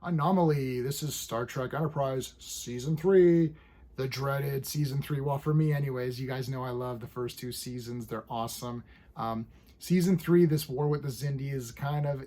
Anomaly. This is Star Trek Enterprise Season 3, the dreaded Season 3. Well, for me, anyways, you guys know I love the first two seasons. They're awesome. Season 3, this war with the Xindi is kind of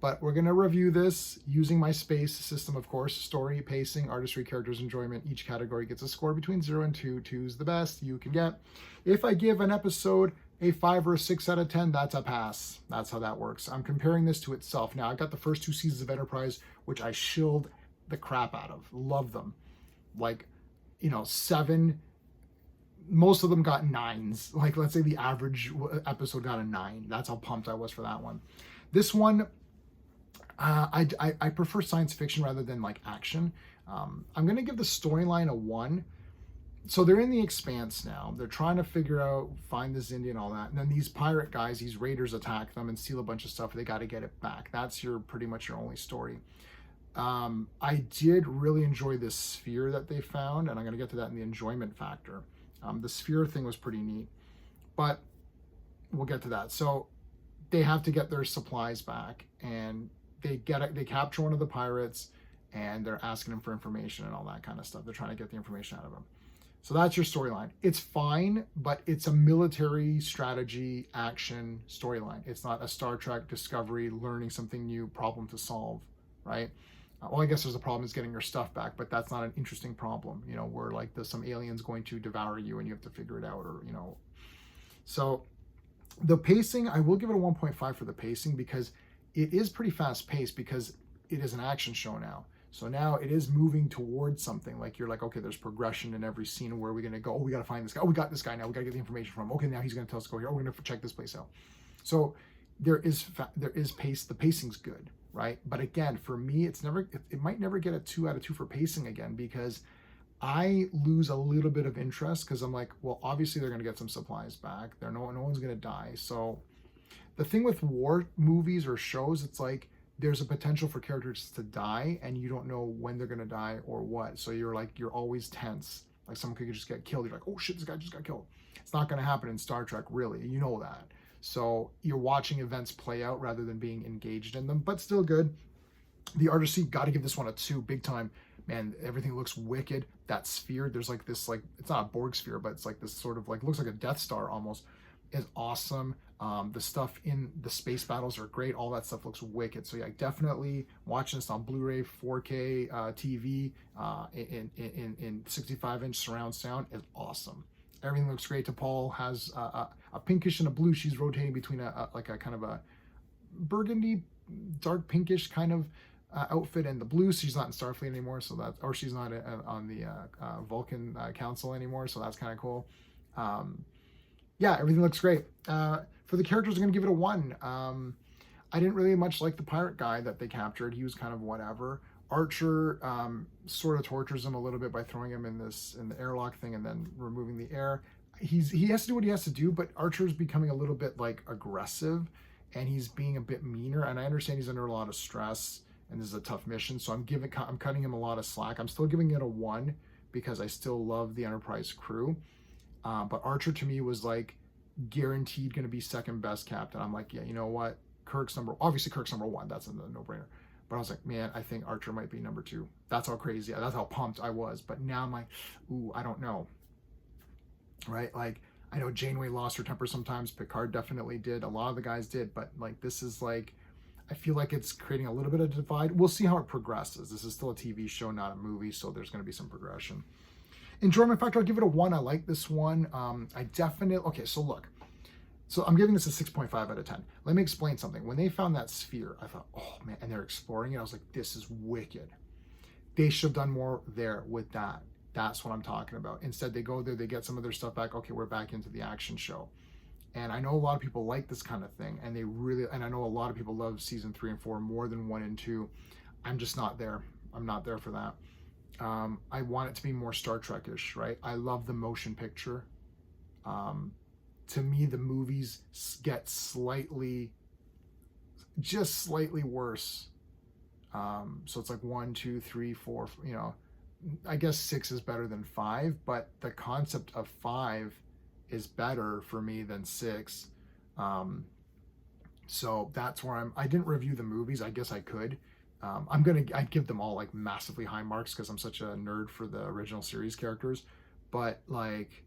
but we're going to review this using my space system, of course. Story, pacing, artistry, characters, enjoyment. Each category gets a score between 0 and 2. 2 is the best you can get. If I give an episode a 5 or a 6 out of 10, that's a pass. That's how that works. I'm comparing this to itself. Now, I got the first two seasons of Enterprise, which I shilled the crap out of. Love them. Like, 7. Most of them got 9s. Like, let's say the average episode got a 9. That's how pumped I was for that one. This one, I prefer science fiction rather than like action. I'm going to give the storyline a 1. So they're in the Expanse now. They're trying to figure out, find the Xindi and all that. And then these pirate guys, these raiders attack them and steal a bunch of stuff. They got to get it back. That's pretty much your only story. I did really enjoy this sphere that they found, and I'm going to get to that in the enjoyment factor. The sphere thing was pretty neat, but we'll get to that. So they have to get their supplies back, and they capture one of the pirates, and they're asking him for information and all that kind of stuff. They're trying to get the information out of him. So that's your storyline. It's fine, but it's a military strategy action storyline. It's not a Star Trek Discovery learning something new problem to solve, right? Well, I guess there's a problem is getting your stuff back, but that's not an interesting problem, where like there's some aliens going to devour you and you have to figure it out, or. So the pacing, I will give it a 1.5 for the pacing, because it is pretty fast paced, because it is an action show now. So now it is moving towards something. Like, you're like, okay, there's progression in every scene. Where are we going to go? Oh, we got to find this guy. Oh, we got this guy now. We got to get the information from him. Okay, now he's going to tell us to go here. Oh, we're going to check this place out. So there is pace. The pacing's good, right? But again, for me, it might never get a 2 out of 2 for pacing again, because I lose a little bit of interest, because I'm like, well, obviously they're going to get some supplies back. No one's going to die. So the thing with war movies or shows, it's like, there's a potential for characters to die, and you don't know when they're going to die or what. So you're always tense. Like, someone could just get killed. You're like, oh shit, this guy just got killed. It's not going to happen in Star Trek, really. You know that. So you're watching events play out rather than being engaged in them, but still good. The artistry, got to give this one a 2, big time. Man, everything looks wicked. That sphere, there's like this, like, it's not a Borg sphere, but it's like this sort of like, looks like a Death Star almost, is awesome. The stuff in the space battles are great. All that stuff looks wicked. So yeah, definitely watching this on Blu-ray, 4K TV, in 65-inch surround sound is awesome. Everything looks great. T'Pol has a pinkish and a blue. She's rotating between a kind of a burgundy, dark pinkish kind of outfit and the blue. She's not in Starfleet anymore, or she's not on the Vulcan Council anymore. So that's kind of cool. Yeah, everything looks great. For the characters, I'm going to give it a 1. I didn't really much like the pirate guy that they captured. He was kind of whatever. Archer sort of tortures him a little bit by throwing him in the airlock thing and then removing the air. He has to do what he has to do, but Archer's becoming a little bit like aggressive, and he's being a bit meaner. And I understand he's under a lot of stress, and this is a tough mission, so I'm cutting him a lot of slack. I'm still giving it a 1 because I still love the Enterprise crew. But Archer to me was like guaranteed going to be second best captain. I'm like, yeah, you know what? Kirk's number 1. That's a no-brainer. But I was like, man, I think Archer might be number 2. That's how crazy, that's how pumped I was. But now I'm like, ooh, I don't know. Right? Like, I know Janeway lost her temper sometimes. Picard definitely did. A lot of the guys did. But like, this is like, I feel like it's creating a little bit of divide. We'll see how it progresses. This is still a TV show, not a movie. So there's going to be some progression. Enjoyment factor, I'll give it a 1. I like this one. Okay, so look. So I'm giving this a 6.5 out of 10. Let me explain something. When they found that sphere, I thought, oh man, and they're exploring it. I was like, this is wicked. They should have done more there with that. That's what I'm talking about. Instead, they go there, they get some of their stuff back. Okay, we're back into the action show. And I know a lot of people like this kind of thing, and I know a lot of people love season 3 and 4 more than 1 and 2. I'm just not there. I'm not there for that. I want it to be more Star Trek-ish, right? I love the motion picture. To me, the movies get just slightly worse. So it's like 1, 2, 3, 4, I guess 6 is better than 5, but the concept of 5 is better for me than 6. So that's where I didn't review the movies. I guess I could. I'd give them all like massively high marks because I'm such a nerd for the original series characters. But like,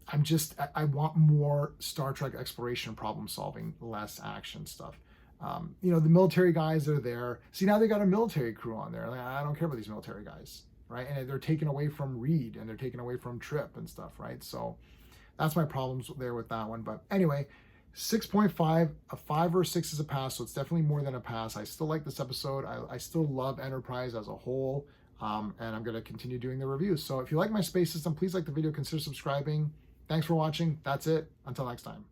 I want more Star Trek exploration, problem solving, less action stuff. The military guys are there. See, now they got a military crew on there. Like, I don't care about these military guys, right? And they're taken away from Reed and they're taken away from Trip and stuff, right? So that's my problems there with that one. But anyway, 6.5, a 5 or a 6 is a pass, so it's definitely more than a pass. I still like this episode. I still love Enterprise as a whole, and I'm going to continue doing the reviews. So if you like my space system, please like the video, consider subscribing. Thanks for watching. That's it. Until next time.